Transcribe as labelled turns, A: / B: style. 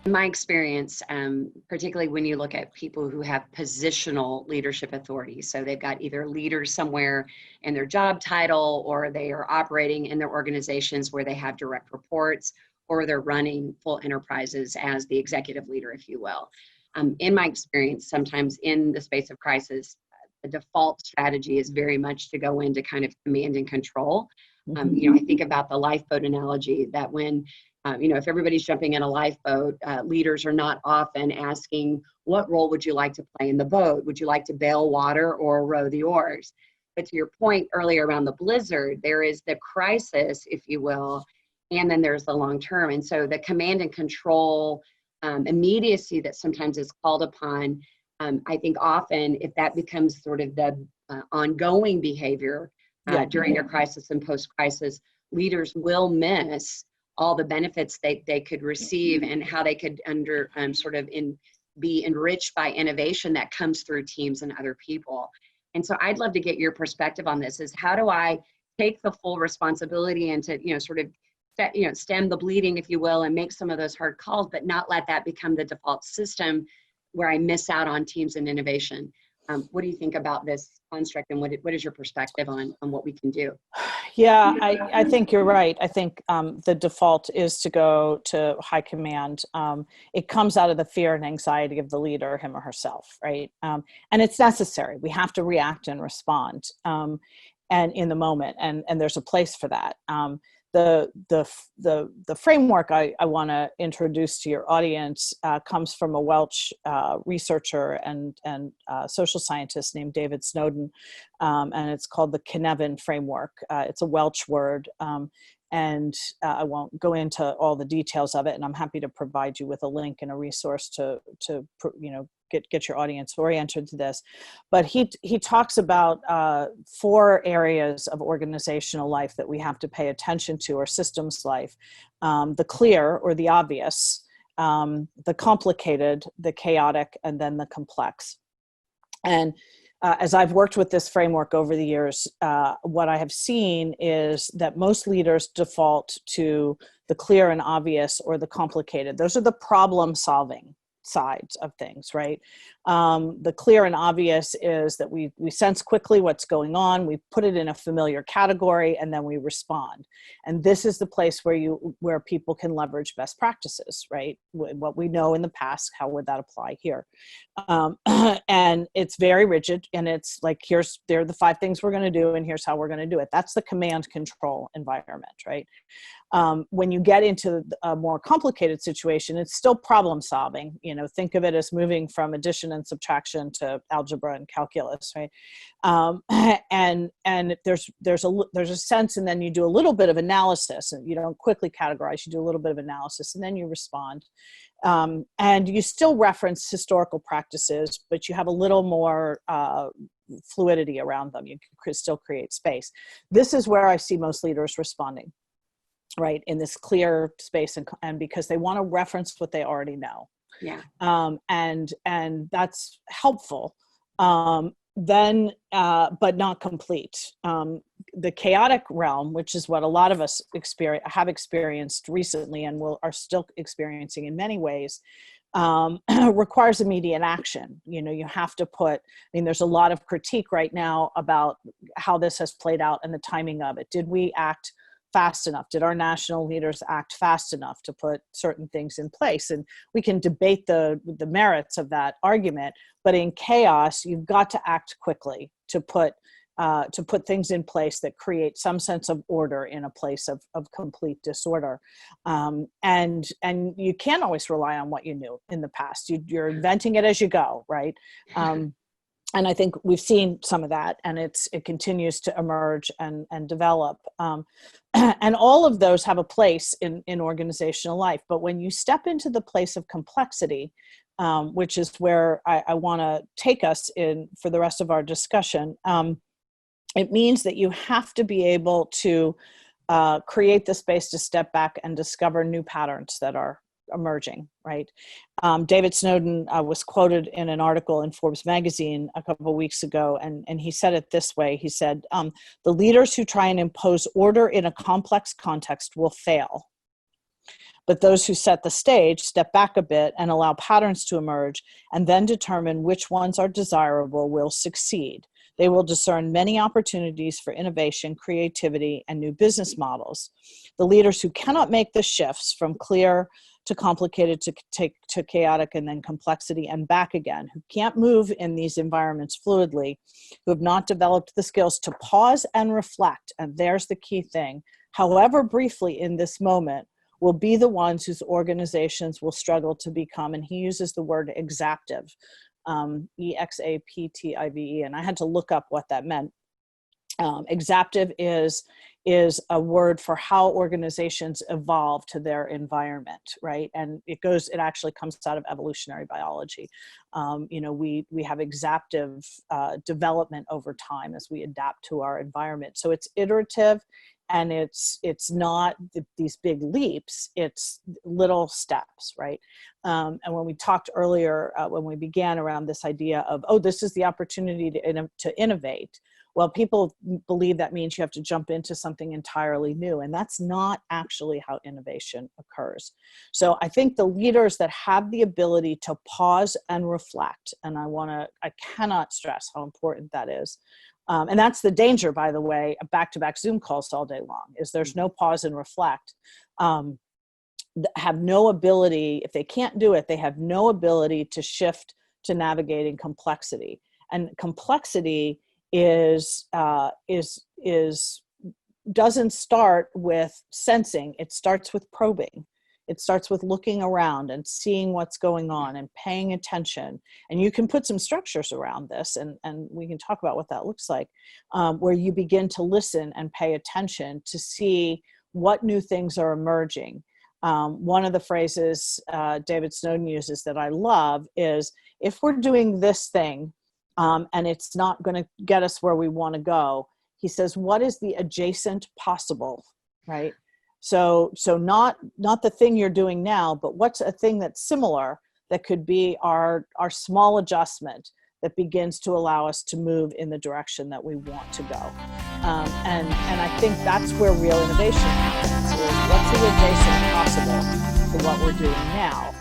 A: in my experience, particularly when you look at people who have positional leadership authority, so they've got either leaders somewhere in their job title, or they are operating in their organizations where they have direct reports, or they're running full enterprises as the executive leader, if you will. In my experience, sometimes in the space of crisis, the default strategy is very much to go into kind of command and control. I think about the lifeboat analogy that when if everybody's jumping in a lifeboat, leaders are not often asking, what role would you like to play in the boat? Would you like to bail water or row the oars? But to your point earlier around the blizzard, there is the crisis, if you will, and then there's the long term. And so the command and control immediacy that sometimes is called upon, I think often if that becomes sort of the ongoing behavior during a crisis and post-crisis, leaders will miss all the benefits they could receive and how they could be enriched by innovation that comes through teams and other people. And so I'd love to get your perspective on this, is how do I take the full responsibility and to, stem the bleeding, if you will, and make some of those hard calls, but not let that become the default system where I miss out on teams and innovation. What do you think about this construct, and what is your perspective on what we can do?
B: Yeah, I think you're right. I think the default is to go to high command. It comes out of the fear and anxiety of the leader, him or herself, right? And it's necessary. We have to react and respond, and in the moment, and there's a place for that. The framework I want to introduce to your audience comes from a Welsh researcher and social scientist named David Snowden, and it's called the Cynefin framework. It's a Welsh word, and I won't go into all the details of it, and I'm happy to provide you with a link and a resource to get your audience oriented to this. But he talks about 4 areas of organizational life that we have to pay attention to, or systems life: the clear or the obvious, the complicated, the chaotic, and then the complex. And as I've worked with this framework over the years, what I have seen is that most leaders default to the clear and obvious or the complicated. Those are the problem solving sides of things, right? The clear and obvious is that we sense quickly what's going on, we put it in a familiar category, and then we respond. And this is the place where people can leverage best practices, right? What we know in the past, how would that apply here? And it's very rigid, and it's like, there are the 5 things we're going to do, and here's how we're going to do it. That's the command control environment, right? When you get into a more complicated situation, it's still problem solving. Think of it as moving from addition and subtraction to algebra and calculus, right? And there's a sense, and then you do a little bit of analysis, and you don't quickly categorize. You do a little bit of analysis, and then you respond. And you still reference historical practices, but you have a little more fluidity around them. You can still create space. This is where I see most leaders responding, right, in this clear space, and because they want to reference what they already know.
A: Yeah.
B: And that's helpful. Then, but not complete. The chaotic realm, which is what a lot of us have experienced recently and are still experiencing in many ways, requires immediate action. You have to there's a lot of critique right now about how this has played out and the timing of it. Did we act fast enough? Did our national leaders act fast enough to put certain things in place? And we can debate the merits of that argument, but in chaos, you've got to act quickly to put things in place that create some sense of order in a place of complete disorder. And you can't always rely on what you knew in the past. You're inventing it as you go, right? And I think we've seen some of that, and it continues to emerge and develop. And all of those have a place in organizational life. But when you step into the place of complexity, which is where I want to take us in for the rest of our discussion, it means that you have to be able to create the space to step back and discover new patterns that are emerging, right? David Snowden was quoted in an article in Forbes magazine a couple of weeks ago, and he said it this way. He said, the leaders who try and impose order in a complex context will fail, But those who set the stage step back a bit and allow patterns to emerge, and then determine which ones are desirable will succeed. They will discern many opportunities for innovation, creativity, and new business models. The leaders who cannot make the shifts from clear to complicated to chaotic and then complexity and back again, who can't move in these environments fluidly, who have not developed the skills to pause and reflect, and there's the key thing, however briefly in this moment, will be the ones whose organizations will struggle to become, and he uses the word exaptive, E-X-A-P-T-I-V-E, and I had to look up what that meant. Exaptive is a word for how organizations evolve to their environment, right? And it actually comes out of evolutionary biology. We have exaptive development over time as we adapt to our environment. So it's iterative, and it's not these big leaps, it's little steps, right? And when we talked earlier, when we began around this idea of, this is the opportunity to innovate. Well, people believe that means you have to jump into something entirely new, and that's not actually how innovation occurs. So I think the leaders that have the ability to pause and reflect, and I cannot stress how important that is. And that's the danger, by the way, of back-to-back Zoom calls all day long, is there's no pause and reflect. Have no ability, if they can't do it, they have no ability to shift to navigating complexity. And complexity doesn't start with sensing, it starts with probing. It starts with looking around and seeing what's going on and paying attention. And you can put some structures around this, and we can talk about what that looks like, where you begin to listen and pay attention to see what new things are emerging. One of the phrases David Snowden uses that I love is, if we're doing this thing and it's not going to get us where we want to go, he says, what is the adjacent possible, right? So not the thing you're doing now, but what's a thing that's similar that could be our small adjustment that begins to allow us to move in the direction that we want to go. And I think that's where real innovation happens, is what's the adjacent possible to what we're doing now.